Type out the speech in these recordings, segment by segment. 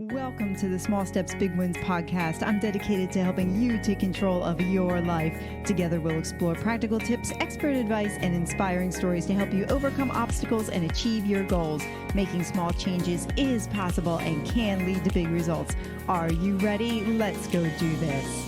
Welcome to the Small Steps, Big Wins podcast. I'm dedicated to helping you take control of your life. Together, we'll explore practical tips, expert advice, and inspiring stories to help you overcome obstacles and achieve your goals. Making small changes is possible and can lead to big results. Are you ready? Let's go do this.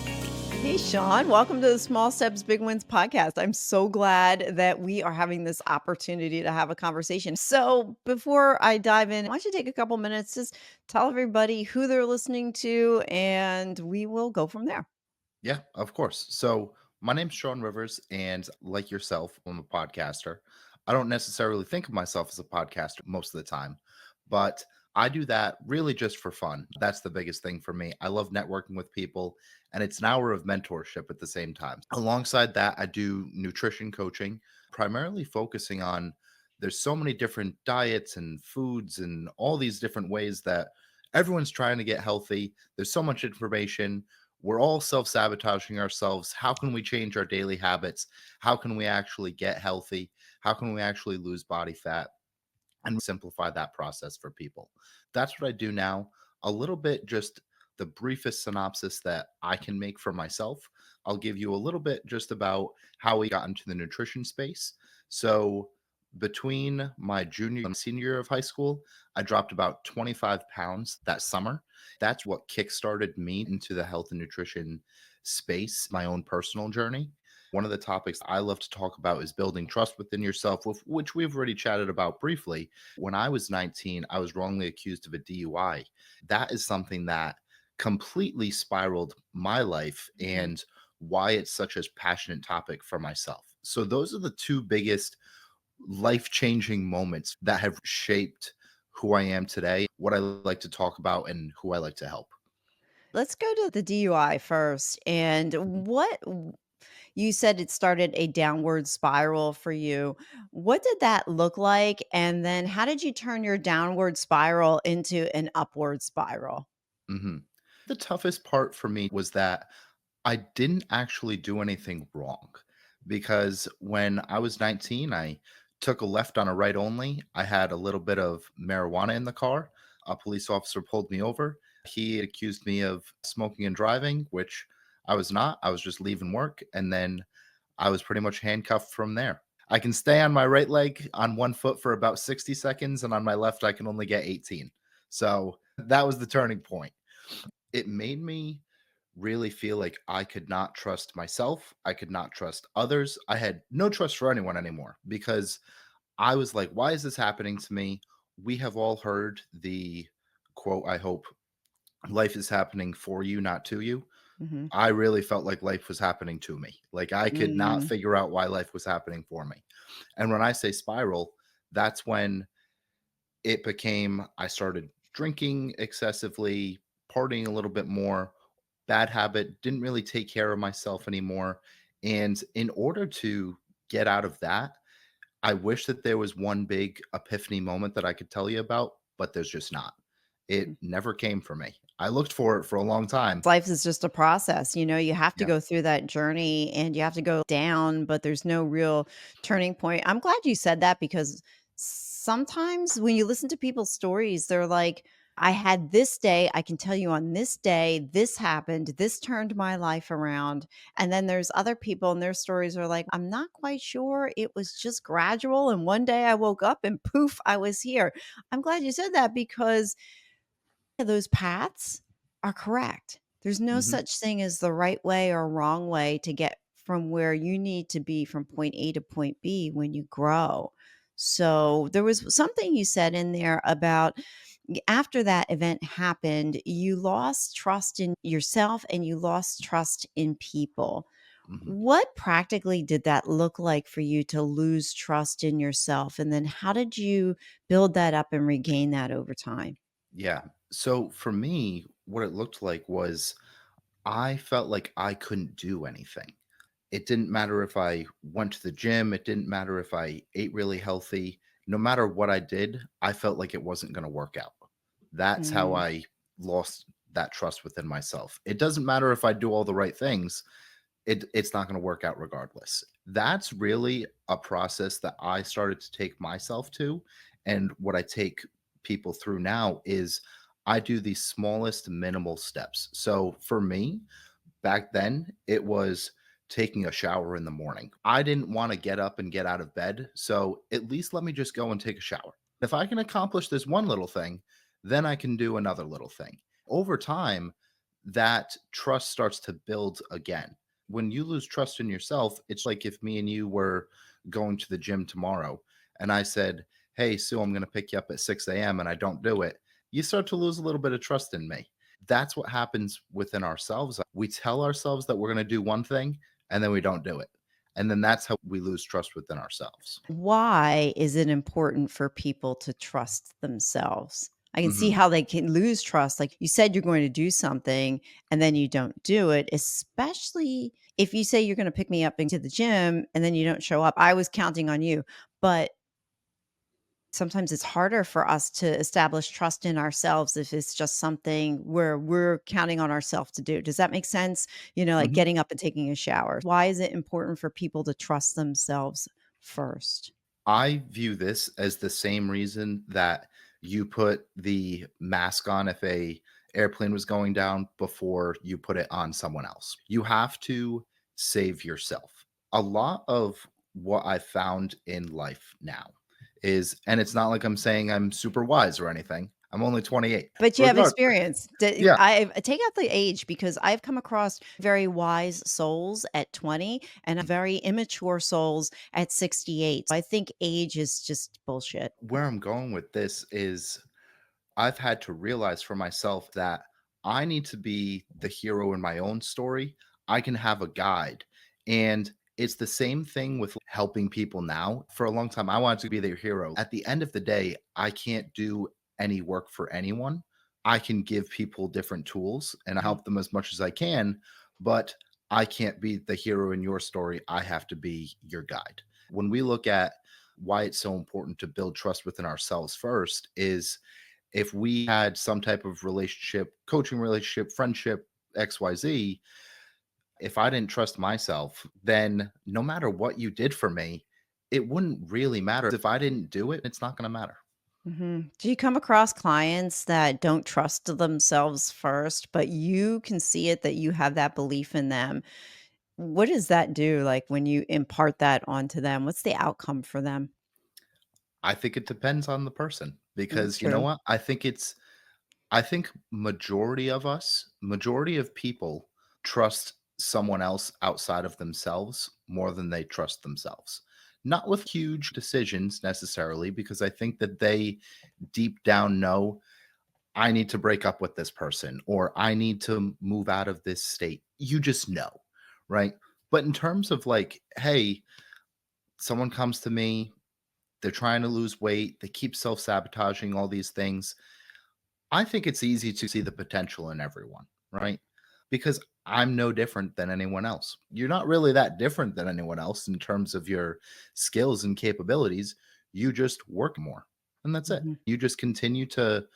Hey, Shawn, welcome to the Small Steps, Big Wins podcast. I'm so glad that we are having this opportunity to have a conversation. So before I dive in, why don't you take a couple minutes, just tell everybody who they're listening to, and we will go from there. Yeah, of course. So my name's Shawn Rivers, and like yourself, I'm a podcaster. I don't necessarily think of myself as a podcaster most of the time, but I do that really just for fun. That's the biggest thing for me. I love networking with people, and it's an hour of mentorship at the same time. Alongside that, I do nutrition coaching, primarily focusing on there's so many different diets and foods and all these different ways that everyone's trying to get healthy. There's so much information. We're all self-sabotaging ourselves. How can we change our daily habits? How can we actually get healthy? How can we actually lose body fat and simplify that process for people? That's what I do now. A little bit, just the briefest synopsis that I can make for myself. I'll give you a little bit just about how we got into the nutrition space. So between my junior and senior year of high school, I dropped about 25 pounds that summer. That's what kickstarted me into the health and nutrition space, my own personal journey. One of the topics I love to talk about is building trust within yourself, which we've already chatted about briefly. When I was 19, I was wrongly accused of a DUI. That is something that completely spiraled my life Mhm. and why it's such a passionate topic for myself. So, those are the two biggest life changing moments that have shaped who I am today, what I like to talk about, and who I like to help. Let's go to the DUI first. And you said it started a downward spiral for you. What did that look like? And then how did you turn your downward spiral into an upward spiral? Mhm. The toughest part for me was that I didn't actually do anything wrong because when I was 19, I took a left on a right only. I had a little bit of marijuana in the car. A police officer pulled me over. He accused me of smoking and driving, which I was not. I was just leaving work. And then I was pretty much handcuffed from there. I can stay on my right leg on one foot for about 60 seconds, and on my left, I can only get 18. So that was the turning point. It made me really feel like I could not trust myself. I could not trust others. I had no trust for anyone anymore because I was like, why is this happening to me? We have all heard the quote, I hope, life is happening for you, not to you. Mhm. I really felt like life was happening to me. Like I could not Mhm. figure out why life was happening for me. And when I say spiral, that's when it became I started drinking excessively, partying a little bit more, bad habit, didn't really take care of myself anymore. And in order to get out of that, I wish that there was one big epiphany moment that I could tell you about, but there's just not. It never came for me. I looked for it for a long time. Life is just a process, you have to Yeah. go through that journey and you have to go down, but there's no real turning point. I'm glad you said that because sometimes when you listen to people's stories, they're like, I had this day, I can tell you on this day, this happened, this turned my life around. And then there's other people and their stories are like, I'm not quite sure. It was just gradual. And one day I woke up and poof, I was here. I'm glad you said that because those paths are correct. There's no Mhm. such thing as the right way or wrong way to get from where you need to be from point A to point B when you grow. So there was something you said in there about after that event happened, you lost trust in yourself and you lost trust in people. Mhm. What practically did that look like for you to lose trust in yourself? And then how did you build that up and regain that over time? Yeah. So for me, what it looked like was I felt like I couldn't do anything. It didn't matter if I went to the gym, it didn't matter if I ate really healthy. No matter what I did, I felt like it wasn't going to work out. That's how Mm. I lost that trust within myself. It doesn't matter if I do all the right things, it's not going to work out regardless. That's really a process that I started to take myself to, and what I take people through now is I do the smallest minimal steps. So for me, back then, it was taking a shower in the morning. I didn't want to get up and get out of bed, so at least let me just go and take a shower. If I can accomplish this one little thing, then I can do another little thing. Over time, that trust starts to build again. When you lose trust in yourself, it's like if me and you were going to the gym tomorrow and I said, "Hey, Sue, I'm going to pick you up at 6 a.m." and I don't do it, you start to lose a little bit of trust in me. That's what happens within ourselves. We tell ourselves that we're going to do one thing and then we don't do it. And then that's how we lose trust within ourselves. Why is it important for people to trust themselves? I can see Mhm. how they can lose trust. Like you said, you're going to do something and then you don't do it, especially if you say you're going to pick me up into the gym and then you don't show up. I was counting on you. But sometimes it's harder for us to establish trust in ourselves if it's just something where we're counting on ourselves to do. Does that make sense? Like Mhm. getting up and taking a shower. Why is it important for people to trust themselves first? I view this as the same reason that you put the mask on if a airplane was going down before you put it on someone else. You have to save yourself. A lot of what I found in life now is, and it's not like I'm saying I'm super wise or anything. I'm only 28. But you have Regardless. experience. Yeah. I take out the age because I've come across very wise souls at 20 and very immature souls at 68. I think age is just bullshit. Where I'm going with this is I've had to realize for myself that I need to be the hero in my own story. I can have a guide. And it's the same thing with helping people now. For a long time, I wanted to be their hero. At the end of the day, I can't do any work for anyone. I can give people different tools and Mhm. help them as much as I can, but I can't be the hero in your story. I have to be your guide. When we look at why it's so important to build trust within ourselves first, is if we had some type of relationship, coaching relationship, friendship, XYZ, if I didn't trust myself, then no matter what you did for me, it wouldn't really matter. If I didn't do it, it's not going to matter. Mhm. Do you come across clients that don't trust themselves first, but you can see it that you have that belief in them? What does that do, like, when you impart that onto them? What's the outcome for them? I think it depends on the person That's because you know true. what? I think majority of people trust someone else outside of themselves more than they trust themselves. Not with huge decisions necessarily, because I think that they deep down know I need to break up with this person or I need to move out of this state. You just know, right? But in terms of like, hey, someone comes to me, they're trying to lose weight, they keep self sabotaging all these things. I think it's easy to see the potential in everyone, right? Because I'm no different than anyone else. You're not really that different than anyone else in terms of your skills and capabilities. You just work more, and that's it. Mhm. You just continue to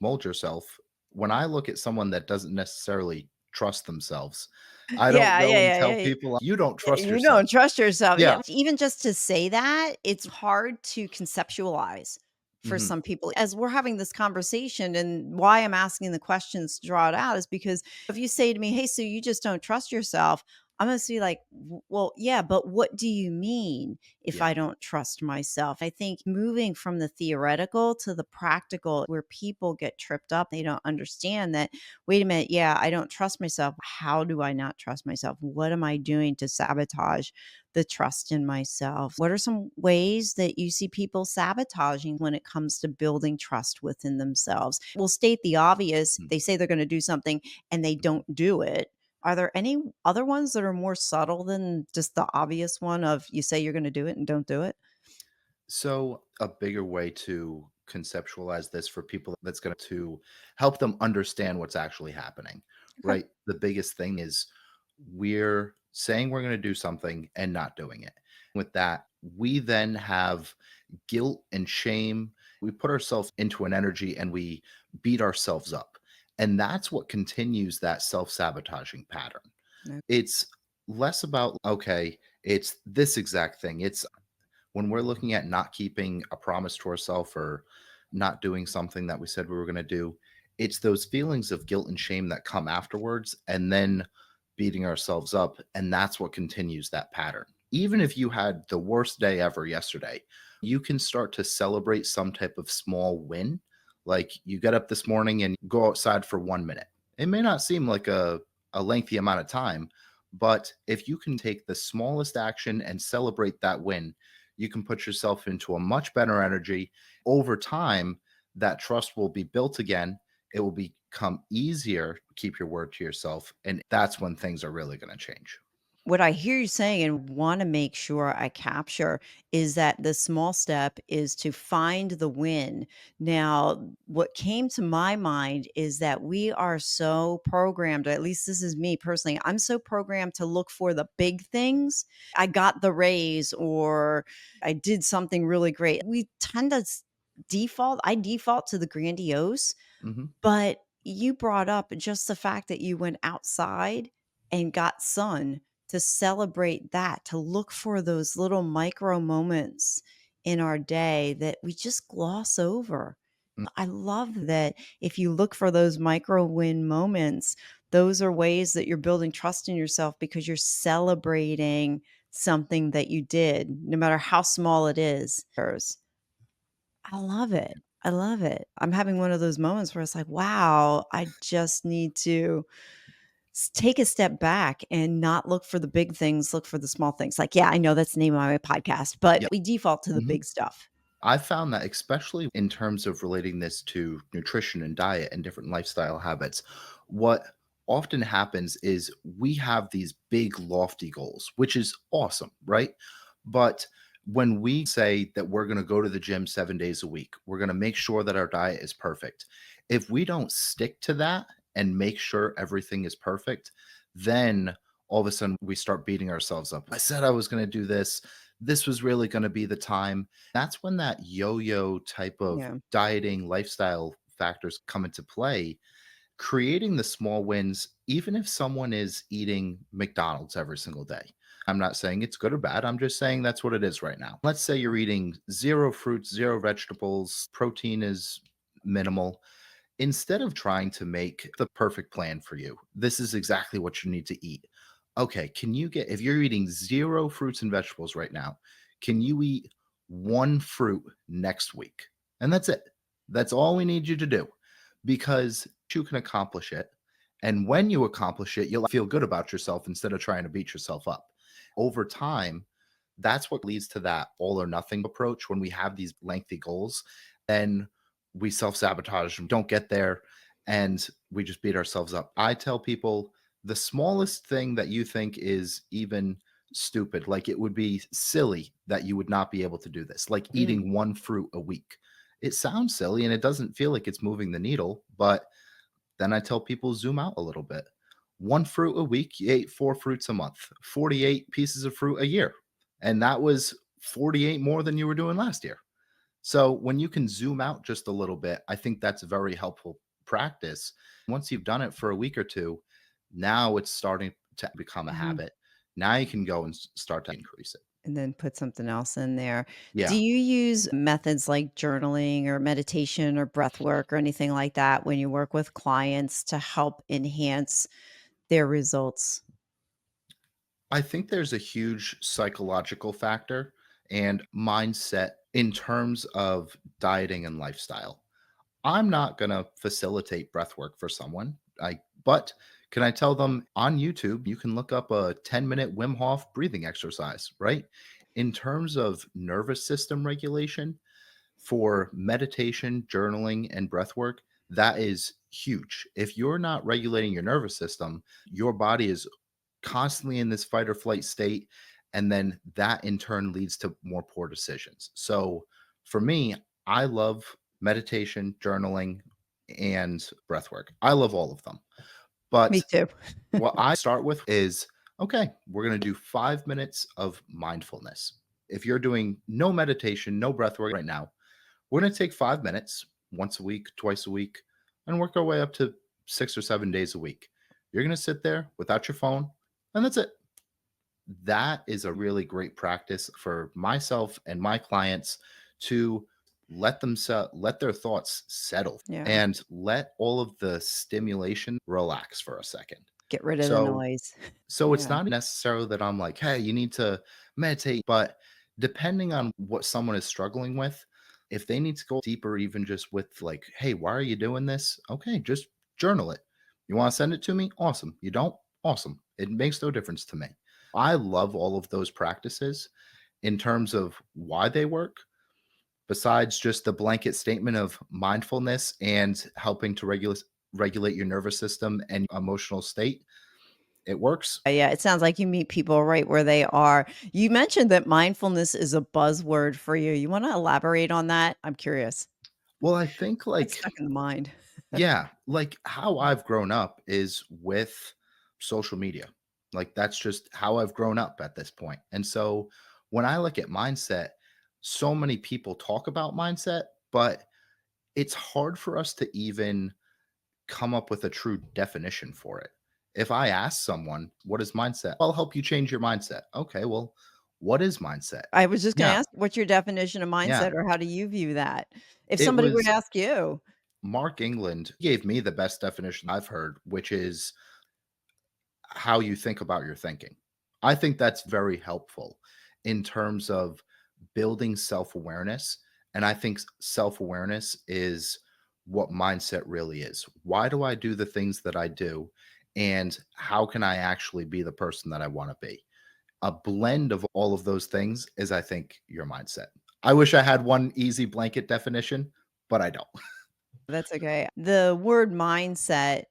mold yourself. When I look at someone that doesn't necessarily trust themselves, I don't Yeah, go and yeah, tell yeah, yeah. people, you don't trust You yourself. don't trust yourself. Yeah. Yeah, even just to say that, it's hard to conceptualize for Hmm. some people. As we're having this conversation and why I'm asking the questions to draw it out is because if you say to me, "Hey, so you just don't trust yourself," I'm gonna be like, Well, yeah, but what do you mean if Yeah. I don't trust myself?" I think moving from the theoretical to the practical where people get tripped up, they don't understand that, wait a minute, yeah, I don't trust myself. How do I not trust myself? What am I doing to sabotage the trust in myself? What are some ways that you see people sabotaging when it comes to building trust within themselves? We'll state the obvious. Mm. They say they're going to do something and they Mhm. don't do it. Are there any other ones that are more subtle than just the obvious one of you say you're going to do it and don't do it? So, a bigger way to conceptualize this for people that's going to help them understand what's actually happening, Okay. right? The biggest thing is we're saying we're going to do something and not doing it. With that, we then have guilt and shame. We put ourselves into an energy and we beat ourselves up. And that's what continues that self sabotaging pattern. No. It's less about, okay, it's this exact thing. It's when we're looking at not keeping a promise to ourselves or not doing something that we said we were going to do, It's those feelings of guilt and shame that come afterwards, and then beating ourselves up. And that's what continues that pattern. Even if you had the worst day ever yesterday, you can start to celebrate some type of small win. Like you get up this morning and go outside for 1 minute. It may not seem like a lengthy amount of time, but if you can take the smallest action and celebrate that win, you can put yourself into a much better energy. Over time, that trust will be built again. It will become easier to keep your word to yourself. And that's when things are really going to change. What I hear you saying and want to make sure I capture is that the small step is to find the win. Now, what came to my mind is that we are so programmed, or at least this is me personally, I'm so programmed to look for the big things. I got the raise or I did something really great. We tend to I default to the grandiose. Mhm. But you brought up just the fact that you went outside and got sun to celebrate that, to look for those little micro moments in our day that we just gloss over. Mm. I love that if you look for those micro win moments, those are ways that you're building trust in yourself because you're celebrating something that you did, no matter how small it is. I love it. I love it. I'm having one of those moments where it's like, wow, I just need to take a step back and not look for the big things, look for the small things. Like, yeah, I know that's the name of my podcast, but Yeah. we default to the Mhm. big stuff. I found that especially in terms of relating this to nutrition and diet and different lifestyle habits, what often happens is we have these big lofty goals, which is awesome, right? But when we say that we're going to go to the gym 7 days a week, we're going to make sure that our diet is perfect. If we don't stick to that and make sure everything is perfect, then all of a sudden we start beating ourselves up. I said I was going to do this. This was really going to be the time. That's when that yo-yo type of Yeah. dieting lifestyle factors come into play. Creating the small wins, even if someone is eating McDonald's every single day. I'm not saying it's good or bad. I'm just saying that's what it is right now. Let's say you're eating zero fruits, zero vegetables, protein is minimal. Instead of trying to make the perfect plan for you, this is exactly what you need to eat. Okay, can you get, if you're eating zero fruits and vegetables right now, can you eat one fruit next week? And that's it. That's all we need you to do because you can accomplish it. And when you accomplish it, you'll feel good about yourself instead of trying to beat yourself up. Over time, that's what leads to that all or nothing approach. When we have these lengthy goals, then we self sabotage and don't get there and we just beat ourselves up. I tell people the smallest thing that you think is even stupid, like it would be silly that you would not be able to do this, like Mm. eating one fruit a week. It sounds silly and it doesn't feel like it's moving the needle, but then I tell people zoom out a little bit. One fruit a week, you ate four fruits a month, 48 pieces of fruit a year. And that was 48 more than you were doing last year. So when you can zoom out just a little bit, I think that's a very helpful practice. Once you've done it for a week or two, now it's starting to become a Mhm. habit. Now you can go and start to increase it. And then put something else in there. Do Yeah. you use methods like journaling or meditation or breath work or anything like that when you work with clients to help enhance their results? I think there's a huge psychological factor and mindset in terms of dieting and lifestyle. I'm not going to facilitate breath work for someone. But can I tell them on YouTube, you can look up a 10-minute Wim Hof breathing exercise, right? In terms of nervous system regulation for meditation, journaling, and breath work, that is huge. If you're not regulating your nervous system, your body is constantly in this fight or flight state. And then that in turn leads to more poor decisions. So for me, I love meditation, journaling, and breath work. I love all of them. Me But too. what I start with is okay, we're going to do 5 minutes of mindfulness. If you're doing no meditation, no breath work right now, we're going to take 5 minutes once a week, twice a week, and work our way up to 6 or 7 days a week. You're going to sit there without your phone, and that's it. That is a really great practice for myself and my clients to let their thoughts settle Yeah. and let all of the stimulation relax for a second. Get rid of the So noise. so it's Yeah. not necessarily that I'm like, "Hey, you need to meditate," but depending on what someone is struggling with, if they need to go deeper even just with like, "Hey, why are you doing this?" Okay, just journal it. You wanna send it to me? Awesome. You don't? Awesome. It makes no difference to me. I love all of those practices in terms of why they work, besides just the blanket statement of mindfulness and helping to regulate your nervous system and emotional state. It works. Yeah, it sounds like you meet people right where they are. You mentioned that mindfulness is a buzzword for you. You wanna elaborate on that? I'm curious. Well, I think It's like stuck in the mind. yeah, like how I've grown up is with social media. Like that's just how I've grown up at this point. And so when I look at mindset, so many people talk about mindset, but it's hard for us to even come up with a true definition for it. If I ask someone, what is mindset? I'll help you change your mindset. Okay, well, what is mindset? I was just gonna Yeah, ask, what's your definition of yeah. mindset, or how do you view that? If It somebody were to was ask you. Mark England gave me the best definition I've heard, which is how you think about your thinking. I think that's very helpful in terms of building self awareness. And I think self awareness is what mindset really is. Why do I do the things that I do? And how can I actually be the person that I want to be? A blend of all of those things is, I think, your mindset. I wish I had one easy blanket definition, but I don't. That's okay. The word mindset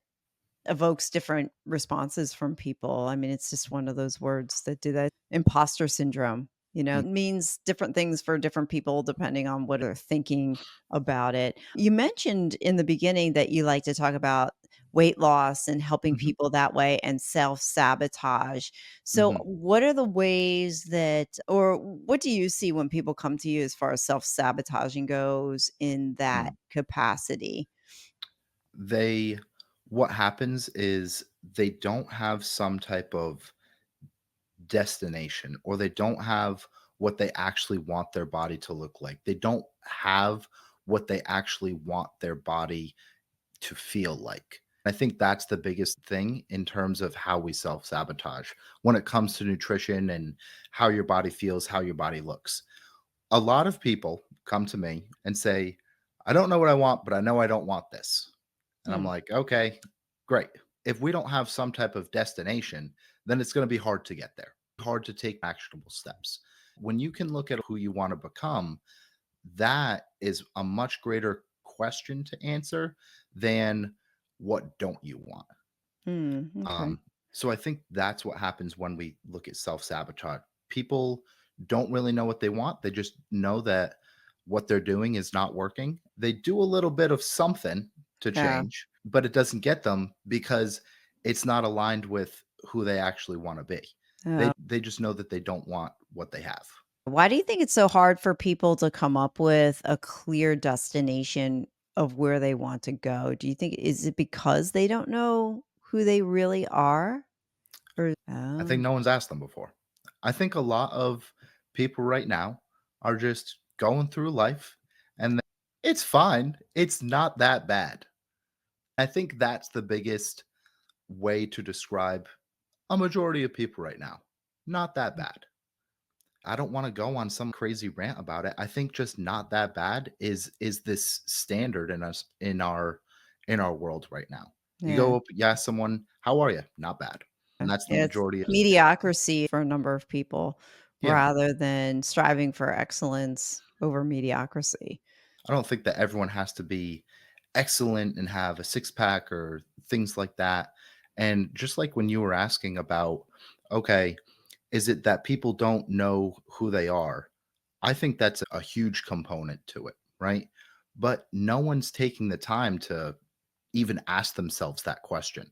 evokes different responses from people. I mean, it's just one of those words that do that. Imposter syndrome, Mm, it means different things for different people depending on what they're thinking about it. You mentioned in the beginning that you like to talk about weight loss and helping mhm, people that way and self-sabotage. So, mhm, what are the ways that, or what do you see when people come to you as far as self-sabotaging goes in that mm. capacity? They What happens is they don't have some type of destination, or they don't have what they actually want their body to look like. They don't have what they actually want their body to feel like. I think that's the biggest thing in terms of how we self sabotage when it comes to nutrition and how your body feels, how your body looks. A lot of people come to me and say, I don't know what I want, but I know I don't want this. And I'm Hmm. like, okay, great. If we don't have some type of destination, then it's going to be hard to get there, hard to take actionable steps. When you can look at who you want to become, that is a much greater question to answer than what don't you want. Hmm. Okay. Um, so I think that's what happens when we look at self-sabotage. People don't really know what they want. They just know that what they're doing is not working. They do a little bit of something to Yeah. change, but it doesn't get them because it's not aligned with who they actually want to be. Yeah. They just know that they don't want what they have. Why do you think it's so hard for people to come up with a clear destination of where they want to go? Do you think, is it because they don't know who they really are? Or I think oh, no one's asked them before. I think a lot of people right now are just going through life and it's fine. It's not that bad. I think that's the biggest way to describe a majority of people right now. Not that bad. I don't want to go on some crazy rant about it. I think just not that bad is this standard in us in our world right now. You yeah. go up, you ask someone, "How are you?" Not bad. And that's the Yeah, it's majority of mediocrity for a number of people yeah. rather than striving for excellence over mediocrity. I don't think that everyone has to be excellent and have a six pack or things like that. And just like when you were asking about, okay, is it that people don't know who they are? I think that's a huge component to it, right? But no one's taking the time to even ask themselves that question.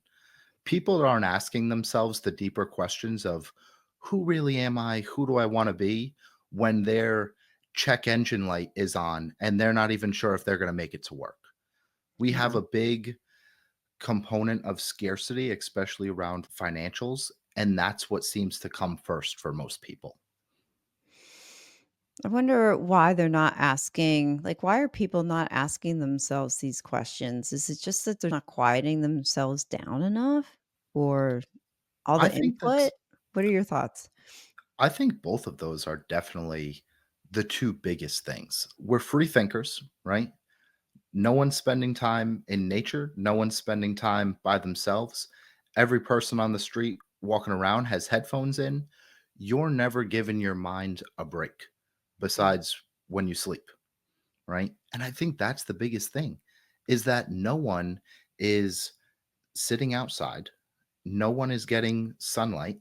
People aren't asking themselves the deeper questions of who really am I? Who do I want to be when their check engine light is on and they're not even sure if they're going to make it to work. We have Yeah. a big component of scarcity, especially around financials. And that's what seems to come first for most people. I wonder why they're not asking, like, why are people not asking themselves these questions? Is it just that they're not quieting themselves down enough or all I the think input? that's What are your thoughts? I think both of those are definitely the two biggest things. We're free thinkers, right? No one's spending time in nature. No one's spending time by themselves. Every person on the street walking around has headphones in. You're never giving your mind a break besides when you sleep, right? And I think that's the biggest thing is that no one is sitting outside. No one is getting sunlight.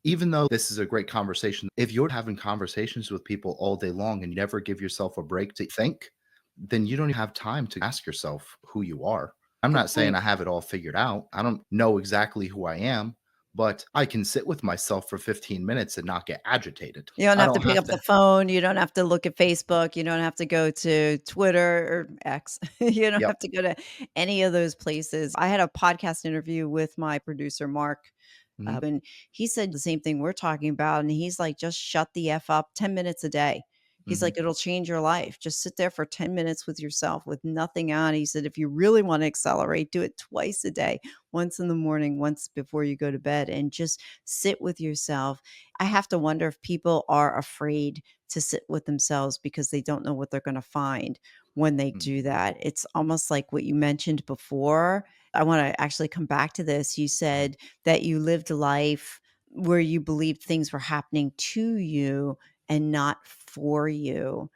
Even though this is a great conversation, if you're having conversations with people all day long and you never give yourself a break to think, then you don't have time to ask yourself who you are. I'm Good not saying point. I have it all figured out. I don't know exactly who I am, but I can sit with myself for 15 minutes and not get agitated. You don't I have to don't pick have up to. the phone, you don't have to look at Facebook, you don't have to go to Twitter or X. You don't Yep. have to go to any of those places. I had a podcast interview with my producer, Mark, Mhm, and he said the same thing we're talking about, and he's like, "Just shut the F up 10 minutes a day." He's mhm, like, "It'll change your life. Just sit there for 10 minutes with yourself with nothing on." He said, "If you really wanna accelerate, do it twice a day, once in the morning, once before you go to bed, and just sit with yourself." I have to wonder if people are afraid to sit with themselves because they don't know what they're gonna find when they mm, do that. It's almost like what you mentioned before. I wanna actually come back to this. You said that you lived a life where you believed things were happening to you and not for you.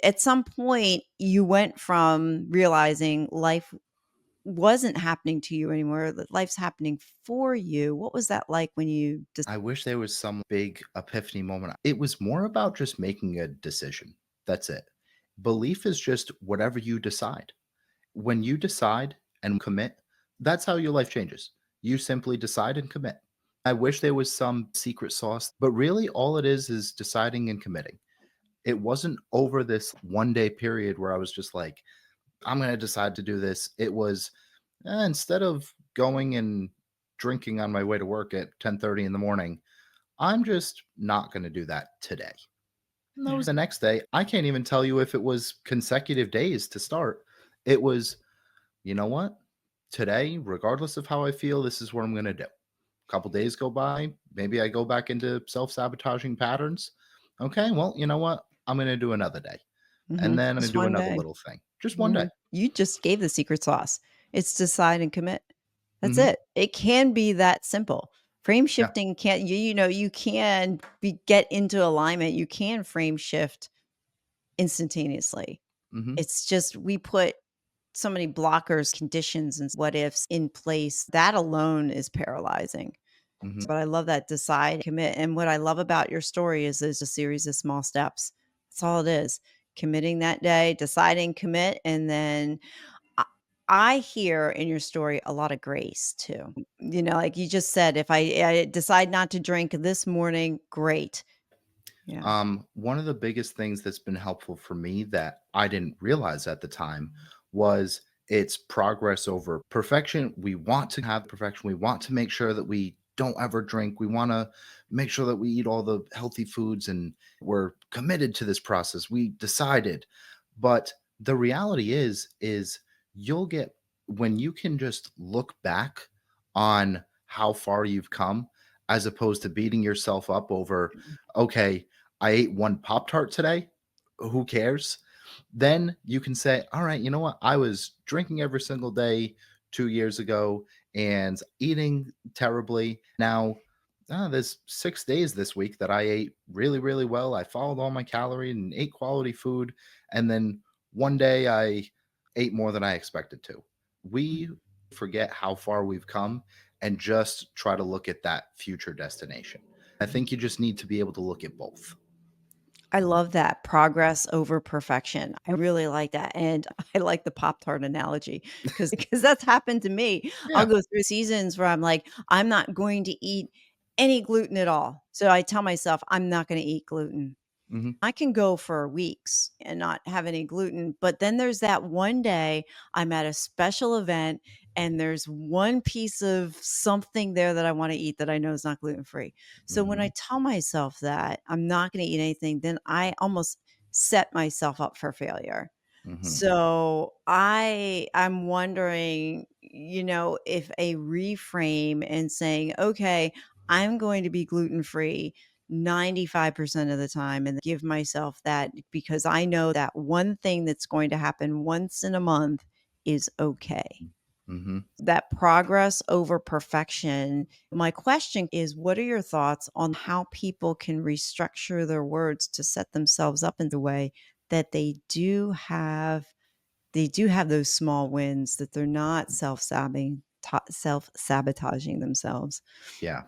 At some point, you went from realizing life wasn't happening to you anymore, that life's happening for you. What was that like when you just I wish there was some big epiphany moment. It was more about just making a decision. That's it. Belief is just whatever you decide. When you decide and commit, that's how your life changes. You simply decide and commit. I wish there was some secret sauce, but really all it is deciding and committing. It wasn't over this 1 day period where I was just like, I'm going to decide to do this. It was instead of going and drinking on my way to work at 10:30 in the morning, I'm just not going to do that today. And that was Yeah. the next day. I can't even tell you if it was consecutive days to start. It was, you know what? Today, regardless of how I feel, this is what I'm going to do. A couple days go by, maybe I go back into self-sabotaging patterns. Okay, well, you know what? I'm going to do another day. And Mhm. then I'm going Just to do one another day. little thing. Just one day. Mhm. You just gave the secret sauce. It's decide and commit. That's Mhm. it. It can be that simple. Frame Yeah. shifting can't you know, you can get into alignment. You can frame shift instantaneously. Mhm. It's just we put so many blockers, conditions, and what ifs in place. That alone is paralyzing. Mhm. But I love that decide, commit. And what I love about your story is there's a series of small steps. That's all it is. Committing that day, deciding, commit, and then I I hear in your story a lot of grace too. You know, like you just said, if I decide not to drink this morning, great. Yeah. One of the biggest things that's been helpful for me that I didn't realize at the time was it's progress over perfection. We want to have perfection. We want to make sure that we don't ever drink. We want to make sure that we eat all the healthy foods and we're committed to this process. We decided. But the reality is you'll get when you can just look back on how far you've come as opposed to beating yourself up over okay, I ate one Pop Tart today. Who cares? Then you can say, all right, you know what? I was drinking every single day 2 years ago and eating terribly. Now, there's 6 days this week that I ate really, really well. I followed all my calories and ate quality food. And then one day I ate more than I expected to. We forget how far we've come and just try to look at that future destination. I think you just need to be able to look at both. I love that progress over perfection. I really like that. And I like the Pop Tart analogy because that's happened to me. I'll Yeah. go through seasons where I'm like, I'm not going to eat any gluten at all. So I tell myself, I'm not going to eat gluten. Mhm. I can go for weeks and not have any gluten, but then there's that one day I'm at a special event and there's one piece of something there that I wanna eat that I know is not gluten free. So when I Mhm. tell myself that I'm not gonna eat anything, then I almost set myself up for failure. Mhm. So I'm wondering, if a reframe and saying, "Okay, I'm going to be gluten free 95% of the time and give myself that because I know that one thing that's going to happen once in a month is okay." Mhm. That progress over perfection. My question is, what are your thoughts on how people can restructure their words to set themselves up in the way that they do have those small wins, that they're not self-sabotaging themselves? Yeah.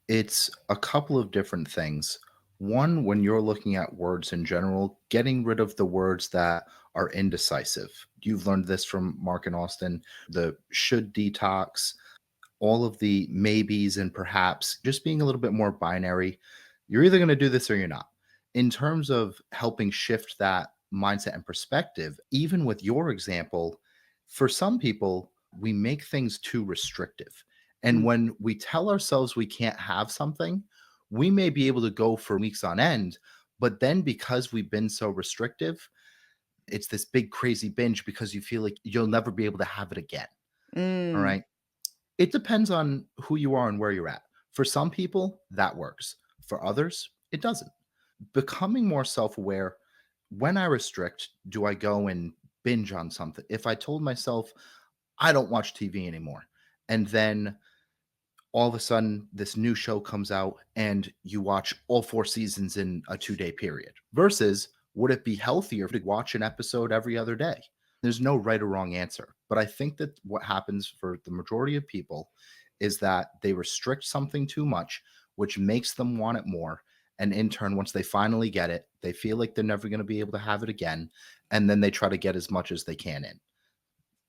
It's a couple of different things. One, when you're looking at words in general, getting rid of the words that are indecisive. You've learned this from Mark and Austin, the should detox, all of the maybes and perhaps just being a little bit more binary. You're either going to do this or you're not. In terms of helping shift that mindset and perspective, even with your example, for some people, we make things too restrictive. And Mm, when we tell ourselves we can't have something, we may be able to go for weeks on end. But then because we've been so restrictive, it's this big crazy binge because you feel like you'll never be able to have it again. All mm, right. It depends on who you are and where you're at. For some people, that works. For others, it doesn't. Becoming more self aware, when I restrict, do I go and binge on something? If I told myself, I don't watch TV anymore, and then all of a sudden this new show comes out and you watch all 4 seasons in a 2 day period, versus would it be healthier to watch an episode every other day? There's no right or wrong answer. But I think that what happens for the majority of people is that they restrict something too much, which makes them want it more. And in turn, once they finally get it, they feel like they're never going to be able to have it again. And then they try to get as much as they can in.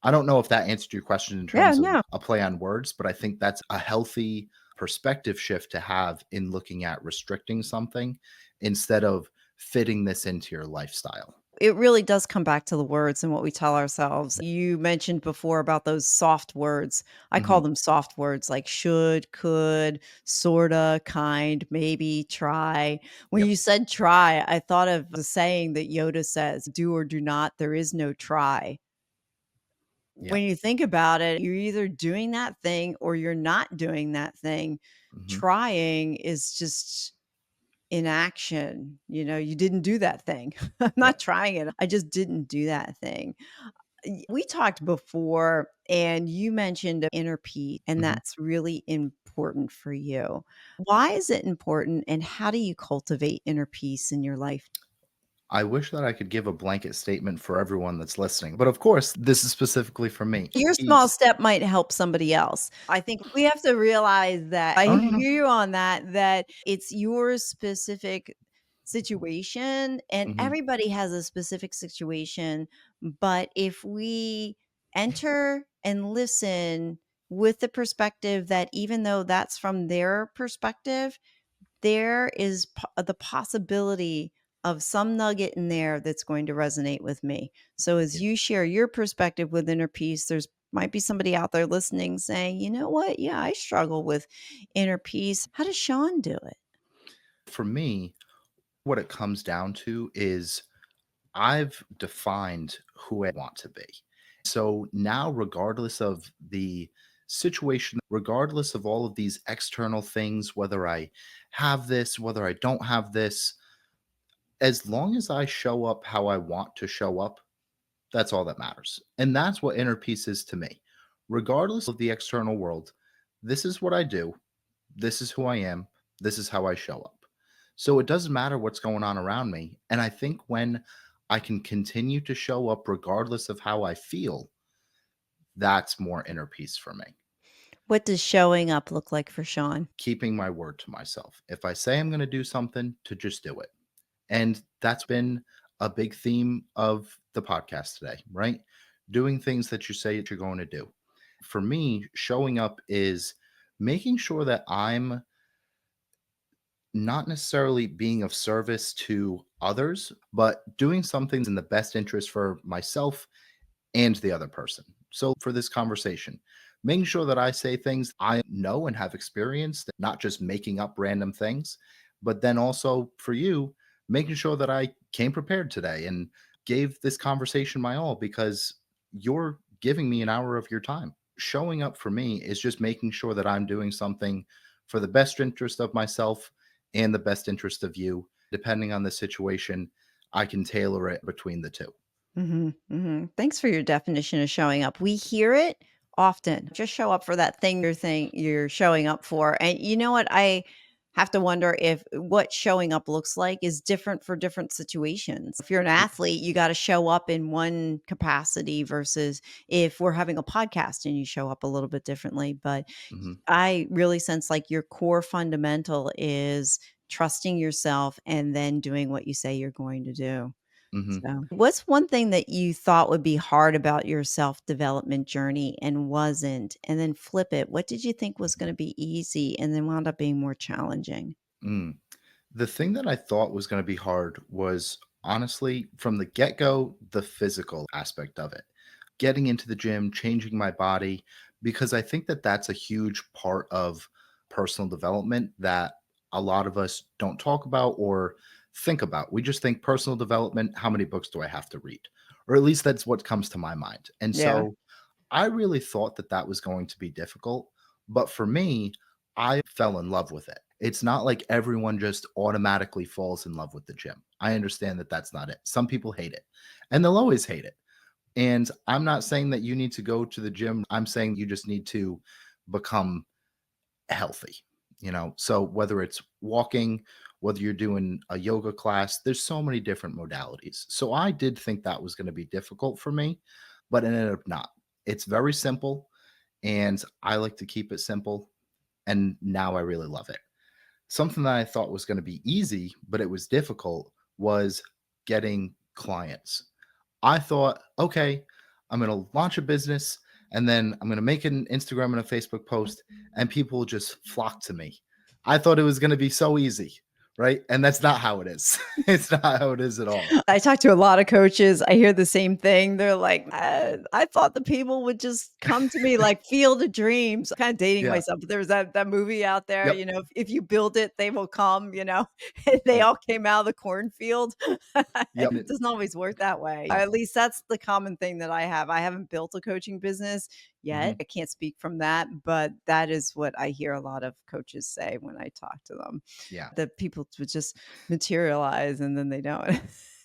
I don't know if that answered your question in yeah, terms of no. a play on words, but I think that's a healthy perspective shift to have in looking at restricting something instead of fitting this into your lifestyle. It really does come back to the words and what we tell ourselves. You mentioned before about those soft words. I call Mhm. them soft words like should, could, sorta, kind, maybe, try. When Yep. you said try, I thought of the saying that Yoda says, do or do not, there is no try. Yeah. When you think about it, you're either doing that thing or you're not doing that thing. Mhm. Trying is just inaction. You didn't do that thing. I'm Yep. not trying it. I just didn't do that thing. We talked before and you mentioned inner peace, and Mhm. that's really important for you. Why is it important and how do you cultivate inner peace in your life? I wish that I could give a blanket statement for everyone that's listening, but of course, this is specifically for me. Your small Peace. step might help somebody else. I think we have to realize that I Oh, no, no. hear you on that it's your specific situation and Mhm. everybody has a specific situation. But if we enter and listen with the perspective that even though that's from their perspective, there is the possibility of some nugget in there that's going to resonate with me. So as Yeah. you share your perspective with inner peace, there's might be somebody out there listening saying, "You know what? Yeah, I struggle with inner peace. How does Shawn do it?" For me, what it comes down to is I've defined who I want to be. So now, regardless of the situation, regardless of all of these external things, whether I have this, whether I don't have this, as long as I show up how I want to show up, that's all that matters. And that's what inner peace is to me. Regardless of the external world, this is what I do. This is who I am. This is how I show up. So it doesn't matter what's going on around me. And I think when I can continue to show up regardless of how I feel, that's more inner peace for me. What does showing up look like for Shawn? Keeping my word to myself. If I say I'm going to do something, to just do it. And that's been a big theme of the podcast today, right? Doing things that you say that you're going to do. For me, showing up is making sure that I'm not necessarily being of service to others, but doing something in the best interest for myself and the other person. So for this conversation, making sure that I say things I know and have experienced, not just making up random things, but then also for you, making sure that I came prepared today and gave this conversation my all because you're giving me an hour of your time. Showing up for me is just making sure that I'm doing something for the best interest of myself and the best interest of you. Depending on the situation, I can tailor it between the two. Thanks for your definition of showing up. We hear it often. Just show up for that thing you're showing up for. And you know what? I have to wonder if what showing up looks like is different for different situations. If you're an athlete, you got to show up in one capacity versus if we're having a podcast and you show up a little bit differently. But Mhm, I really sense like your core fundamental is trusting yourself and then doing what you say you're going to do. mhm, So, what's one thing that you thought would be hard about your self-development journey and wasn't? And then flip it. What did you think was mhm. gonna be easy and then wound up being more challenging? Mm. The thing that I thought was gonna be hard was honestly, from the get-go, the physical aspect of it. Getting into the gym, changing my body, because I think that that's a huge part of personal development that a lot of us don't talk about or think about. We just think personal development, how many books do I have to read? Or at least that's what comes to my mind. And Yeah. so I really thought that that was going to be difficult, but for me, I fell in love with it. It's not like everyone just automatically falls in love with the gym. I understand that that's not it. Some people hate it, and they'll always hate it. And I'm not saying that you need to go to the gym. I'm saying you just need to become healthy, So whether it's walking, whether you're doing a yoga class, there's so many different modalities. So I did think that was going to be difficult for me, but it ended up not. It's very simple and I like to keep it simple. And now I really love it. Something that I thought was going to be easy, but it was difficult was getting clients. I thought, okay, I'm going to launch a business and then I'm going to make an Instagram and a Facebook post and people will just flock to me. I thought it was going to be so easy, right? And that's not how it is. It's not how it is at all. I talk to a lot of coaches. I hear the same thing. They're like, I thought the people would just come to me like Field of Dreams." Kind of dating Yeah. myself, but there's that movie out there, Yep. if you build it, they will come, and they Yep. all came out of the cornfield. Yep. It doesn't always work that way. No. At least that's the common thing that I have. I haven't built a coaching business yet. Mhm. I can't speak from that, but that is what I hear a lot of coaches say when I talk to them. Yeah. That people would just materialize and then they don't.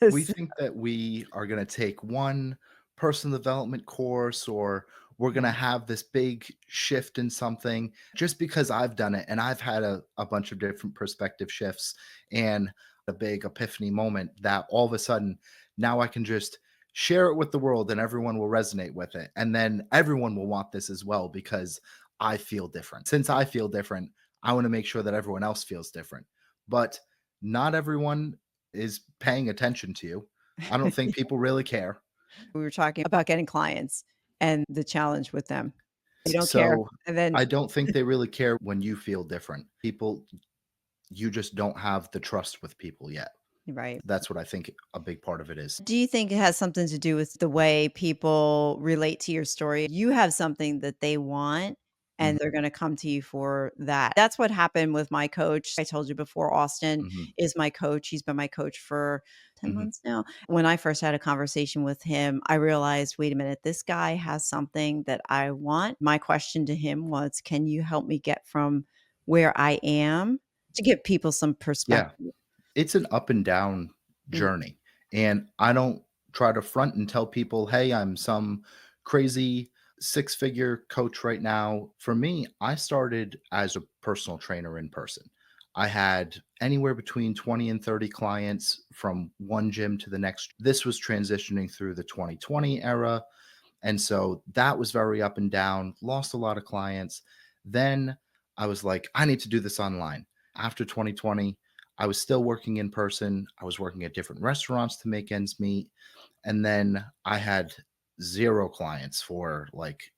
We think that we are going to take one personal development course or we're going to Mhm. have this big shift in something just because I've done it and I've had a bunch of different perspective shifts and a big epiphany moment that all of a sudden now I can just share it with the world and everyone will resonate with it. And then everyone will want this as well because I feel different. Since I feel different, I want to make sure that everyone else feels different. But not everyone is paying attention to you. I don't think people really care. We were talking about getting clients and the challenge with them. They don't care. So And then I don't think they really care when you feel different. People, you just don't have the trust with people yet. right. That's what I think a big part of it is. Do you think it has something to do with the way people relate to your story? You have something that they want, Mhm, and they're gonna come to you for that. That's what happened with my coach. I told you before, Austin mhm, is my coach. He's been my coach for 10 mhm. months now. When I first had a conversation with him, I realized, wait a minute, this guy has something that I want. My question to him was, can you help me get from where I am to give people some Yeah, perspective? it's an up and down Mm, journey. And I don't try to front and tell people, hey, I'm some crazy six-figure coach right now. For me, I started as a personal trainer in person. I had anywhere between 20 and 30 clients from one gym to the next. This was transitioning through the 2020 era. And so that was very up and down, lost a lot of clients. Then I was like, I need to do this online. After 2020, I was still working in person. I was working at different restaurants to make ends meet. And then I had zero clients for like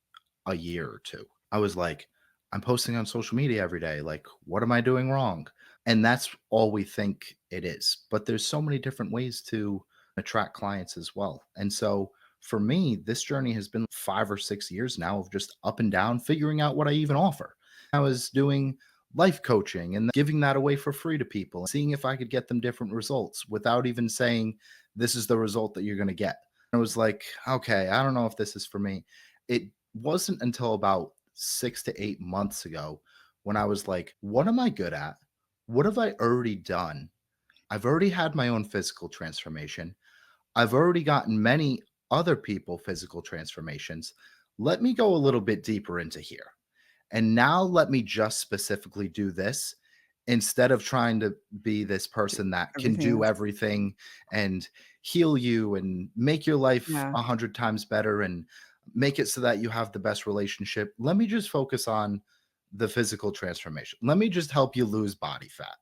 a year or two. I was like, I'm posting on social media every day. Like, what am I doing wrong? And that's all we think it is. But there's so many different ways to attract clients as well. And so For me, this journey has been 5 or 6 years now of just up and down, figuring out what I even offer. I was doing life coaching and giving that away for free to people, seeing if I could get them different results without even saying, this is the result that you're going to get. I was like, okay, I don't know if this is for me. It wasn't until about 6 to 8 months ago when I was like, what am I good at? What have I already done? I've already had my own physical transformation. I've already gotten many other people physical transformations. Let me go a little bit deeper into here. And now let me just specifically do this instead of trying to be this person that can Everything do else. everything and heal you and make your life Yeah. 100 times better and make it so that you have the best relationship. Let me just focus on the physical transformation. Let me just help you lose body fat.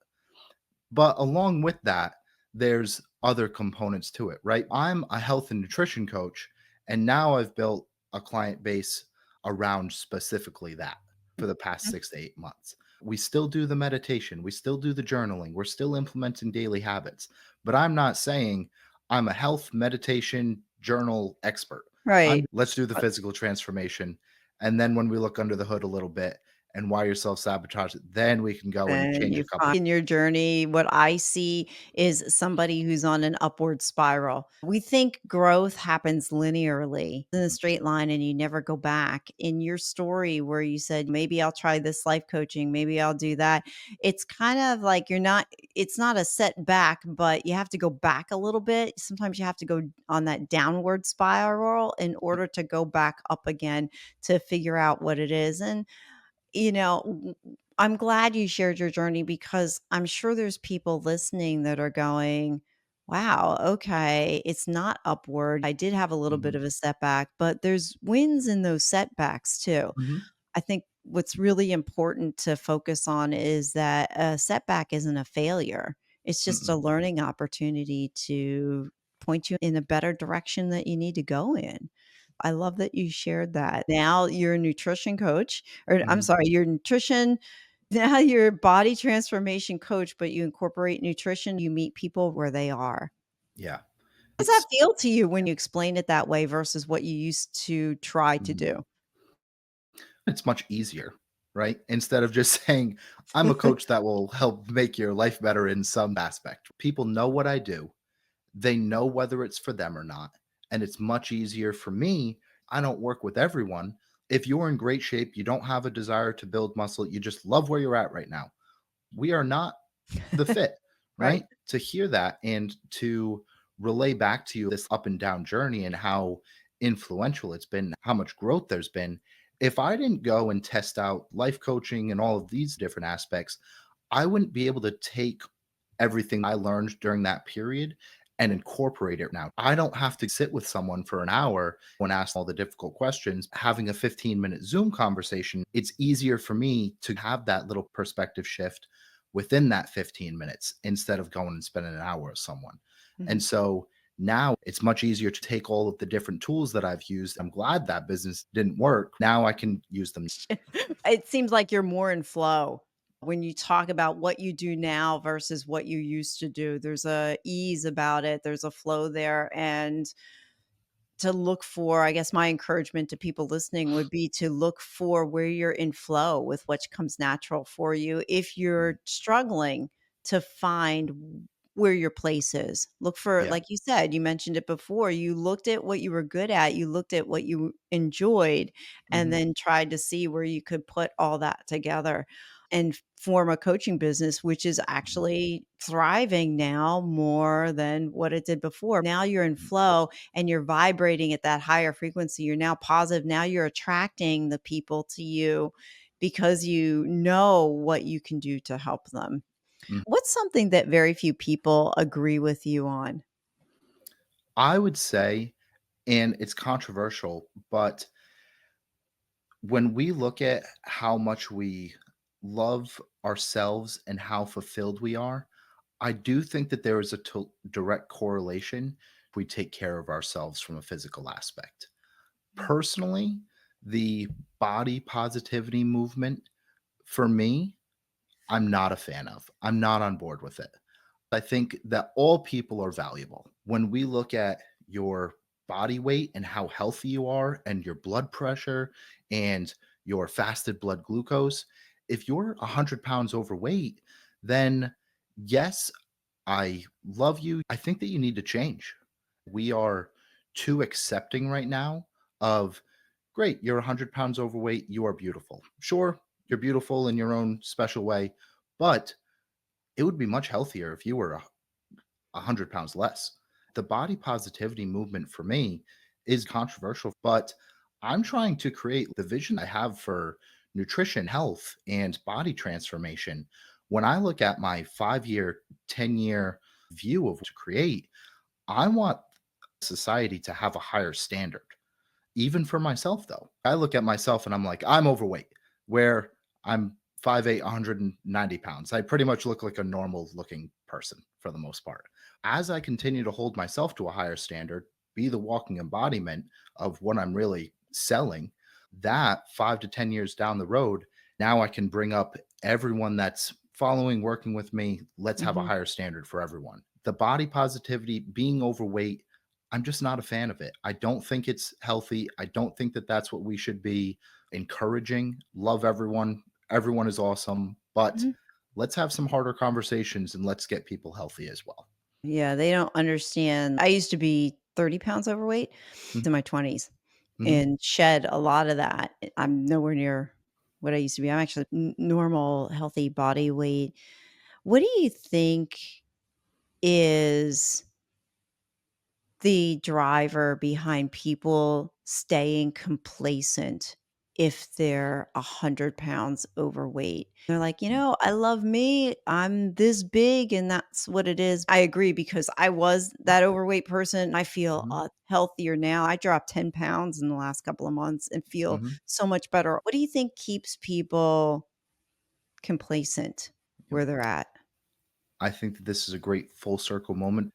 But along with that, there's other components to it, right? I'm a health and nutrition coach, and now I've built a client base around specifically that for the past 6 to 8 months. We still do the meditation, we still do the journaling, we're still implementing daily habits, but I'm not saying I'm a health, meditation, journal expert. Right. Let's do the physical transformation. And then when we look under the hood a little bit and why you're self sabotaging, then we can go and And change a you couple. find in your journey, what I see is somebody who's on an upward spiral. We think growth happens linearly in a straight line and you never go back. In your story, where you said, maybe I'll try this life coaching, maybe I'll do that. It's kind of like it's not a setback, but you have to go back a little bit. Sometimes you have to go on that downward spiral in order to go back up again to figure out what it is. And I'm glad you shared your journey because I'm sure there's people listening that are going, wow, okay, it's not upward. I did have a little bit Mhm, of a setback, but there's wins in those setbacks too. mhm, I think what's really important to focus on is that a setback isn't a failure. It's just a mm-mm, learning opportunity to point you in a better direction that you need to go in. I love that you shared that. Now you're a nutrition coach, or I'm mhm. sorry, you're nutrition. Now you're a body transformation coach, but you incorporate nutrition. You meet people where they are. Yeah, How does that it's feel to you when you explain it that way versus what you used to try to mhm, do? it's much easier, right? Instead of just saying, "I'm a coach that will help make your life better in some aspect." People know what I do. They know whether it's for them or not, and it's much easier for me. I don't work with everyone. If you're in great shape, you don't have a desire to build muscle, you just love where you're at right now. We are not the fit, Right. right? To hear that and to relay back to you this up and down journey and how influential it's been, how much growth there's been. If I didn't go and test out life coaching and all of these different aspects, I wouldn't be able to take everything I learned during that period and incorporate it now. I don't have to sit with someone for an hour and ask all the difficult questions. Having a 15-minute Zoom conversation, it's easier for me to have that little perspective shift within that 15 minutes instead of going and spending an hour with someone. And Mhm. so now it's much easier to take all of the different tools that I've used. I'm glad that business didn't work. Now I can use them. It seems like you're more in flow when you talk about what you do now versus what you used to do. There's a ease about it. There's a flow there, and to look for, I guess my encouragement to people listening would be to look for where you're in flow with what comes natural for you. If you're struggling to find where your place is, look for, Yeah. like you said, you mentioned it before, you looked at what you were good at, you looked at what you enjoyed, and Mhm. then tried to see where you could put all that together and form a coaching business, which is Mhm. actually thriving now more than what it did before. Now you're in Mhm. flow and you're vibrating at that higher frequency. You're now positive. Now you're attracting the people to you because you know what you can do to help them. Mhm. What's something that very few people agree with you on? I would say, and it's controversial, but when we look at how much we love ourselves and how fulfilled we are, I do think that there is a direct correlation if we take care of ourselves from a physical aspect. Personally, the body positivity movement, for me, I'm not a fan of. I'm not on board with it. I think that all people are valuable. When we look at your body weight and how healthy you are and your blood pressure and your fasted blood glucose, if you're 100 pounds overweight, then yes, I love you. I think that you need to change. We are too accepting right now of great, you're 100 pounds overweight, you are beautiful. Sure, you're beautiful in your own special way, but it would be much healthier if you were 100 pounds less. The body positivity movement for me is controversial, but I'm trying to create the vision I have for nutrition, health, and body transformation. When I look at my 5 year, 10-year view of what to create, I want society to have a higher standard. Even for myself, though, I look at myself and I'm like, I'm overweight, where I'm 5'8", 190 pounds. I pretty much look like a normal looking person for the most part. As I continue to hold myself to a higher standard, be the walking embodiment of what I'm really selling, that 5 to 10 years down the road, now I can bring up everyone that's following, working with me. Let's have a Mhm. higher standard for everyone. The body positivity, being overweight, I'm just not a fan of it. I don't think it's healthy. I don't think that that's what we should be encouraging. Love everyone. Everyone is awesome, but Mhm. let's have some harder conversations and let's get people healthy as well. Yeah, they don't understand. I used to be 30 pounds overweight Mhm, in my 20s mhm. and shed a lot of that. I'm nowhere near what I used to be. I'm actually normal, healthy body weight. What do you think is the driver behind people staying complacent if they're 100 pounds overweight? They're like, I love me. I'm this big, and that's what it is. I agree because I was that overweight person. I feel Mhm, healthier now. I dropped 10 pounds in the last couple of months and feel mhm. so much better. What do you think keeps people complacent Yep. where they're at? I think that this is a great full circle moment.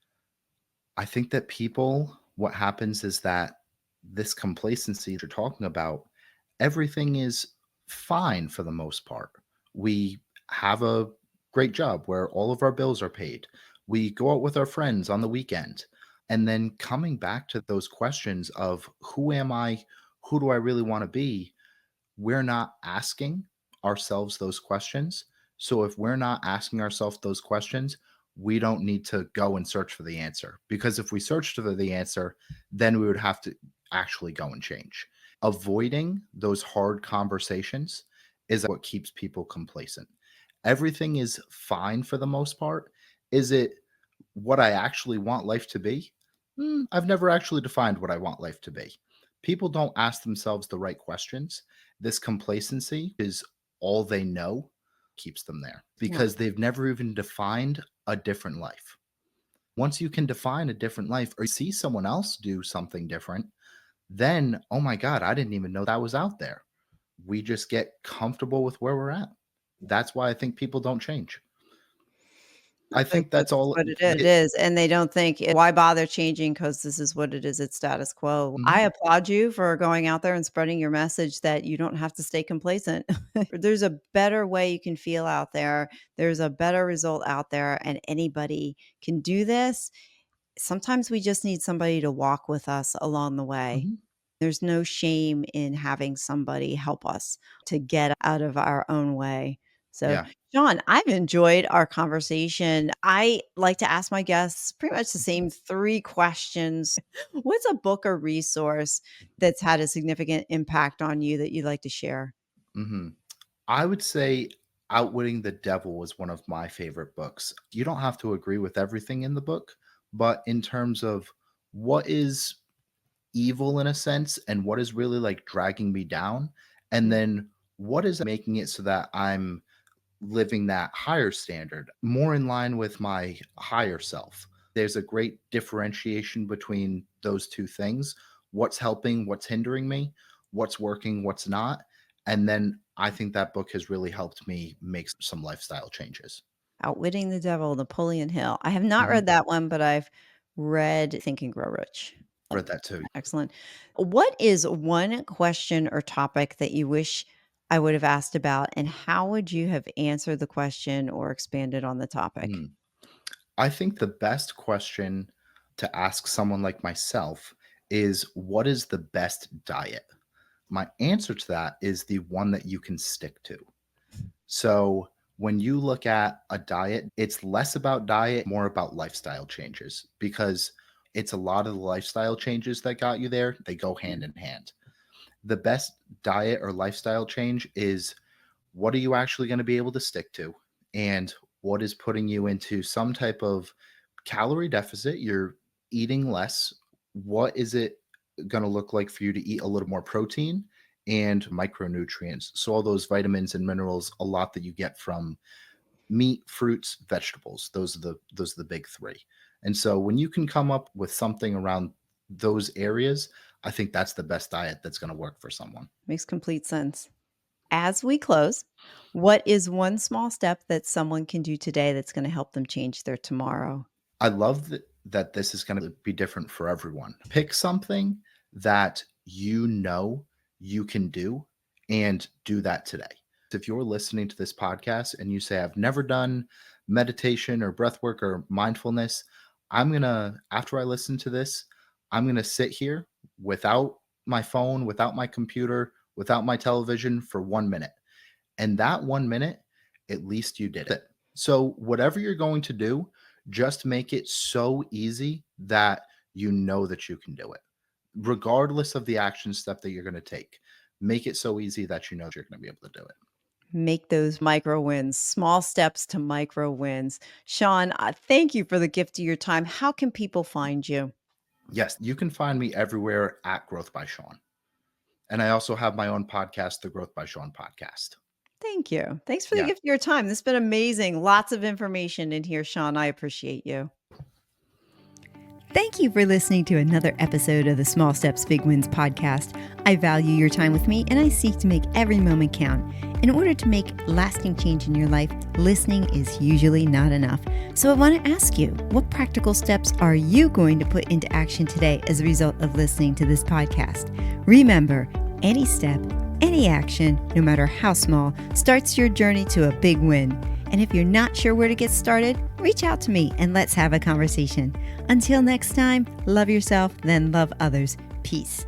I think that people, what happens is that this complacency you're talking about, everything is fine for the most part. We have a great job where all of our bills are paid. We go out with our friends on the weekend. And then coming back to those questions of who am I? Who do I really want to be? We're not asking ourselves those questions. So if we're not asking ourselves those questions, we don't need to go and search for the answer. Because if we searched for the answer, then we would have to actually go and change. Avoiding those hard conversations is what keeps people complacent. Everything is fine for the most part. Is it what I actually want life to be? I've never actually defined what I want life to be. People don't ask themselves the right questions. This complacency is all they know keeps them there Yeah. because they've never even defined a different life. Once you can define a different life or see someone else do something different, then, oh my God, I didn't even know that was out there. We just get comfortable with where we're at. That's why I think people don't change. I I think think that's that's all what it is, and they don't think, "Why bother changing? Because this is what it is, it's status quo." I Mhm, applaud you for going out there and spreading your message that you don't have to stay complacent. There's a better way you can feel out there, there's a better result out there, and anybody can do this. Sometimes we just need somebody to walk with us along the way. mhm. There's no shame in having somebody help us to get out of our own way. So, Yeah. Shawn, I've enjoyed our conversation. I like to ask my guests pretty much the same 3 questions. What's a book or resource that's had a significant impact on you that you'd like to share? Mhm. I would say Outwitting the Devil was one of my favorite books. You don't have to agree with everything in the book, but in terms of what is evil in a sense and what is really like dragging me down, and Mm. then what is making it so that I'm living that higher standard, more in line with my higher self. There's a great differentiation between those two things. What's helping, what's hindering me, what's working, what's not. And then I think that book has really helped me make some lifestyle changes. Outwitting the Devil, Napoleon Hill. I have not Mhm. read that one, but I've read Think and Grow Rich. Read that too. Excellent. What is one question or topic that you wish I would have asked about, and how would you have answered the question or expanded on the topic? Mm. I think the best question to ask someone like myself is, what is the best diet? My answer to that is the one that you can stick to. So when you look at a diet, it's less about diet, more about lifestyle changes, because it's a lot of the lifestyle changes that got you there. They go hand in hand. The best diet or lifestyle change is, what are you actually going to be able to stick to? And what is putting you into some type of calorie deficit? You're eating less. What is it going to look like for you to eat a little more protein and micronutrients? So, all those vitamins and minerals, a lot that you get from meat, fruits, vegetables. Those are the big three. And so, when you can come up with something around those areas, I think that's the best diet that's going to work for someone. Makes complete sense. As we close, what is one small step that someone can do today that's going to help them change their tomorrow? I love that this is going to be different for everyone. Pick something that you know you can do and do that today. If you're listening to this podcast and you say, I've never done meditation or breath work or mindfulness, after I listen to this, I'm going to sit here without my phone, without my computer, without my television for 1 minute. And that 1 minute, at least you did it. So, whatever you're going to do, just make it so easy that you know that you can do it, regardless of the action step that you're going to take. Make it so easy that you know you're going to be able to do it. Make those micro wins, small steps to micro wins. Shawn, thank you for the gift of your time. How can people find you? Yes, you can find me everywhere at Growth by Shawn. And I also have my own podcast, the Growth by Shawn podcast. Thank you. Thanks for the Yeah. gift of your time. This has been amazing. Lots of information in here, Shawn. I appreciate you. Thank you for listening to another episode of the Small Steps, Big Wins podcast. I value your time with me, and I seek to make every moment count. In order to make lasting change in your life, listening is usually not enough. So I want to ask you, what practical steps are you going to put into action today as a result of listening to this podcast? Remember, any step, any action, no matter how small, starts your journey to a big win. And if you're not sure where to get started, reach out to me and let's have a conversation. Until next time, love yourself, then love others. Peace.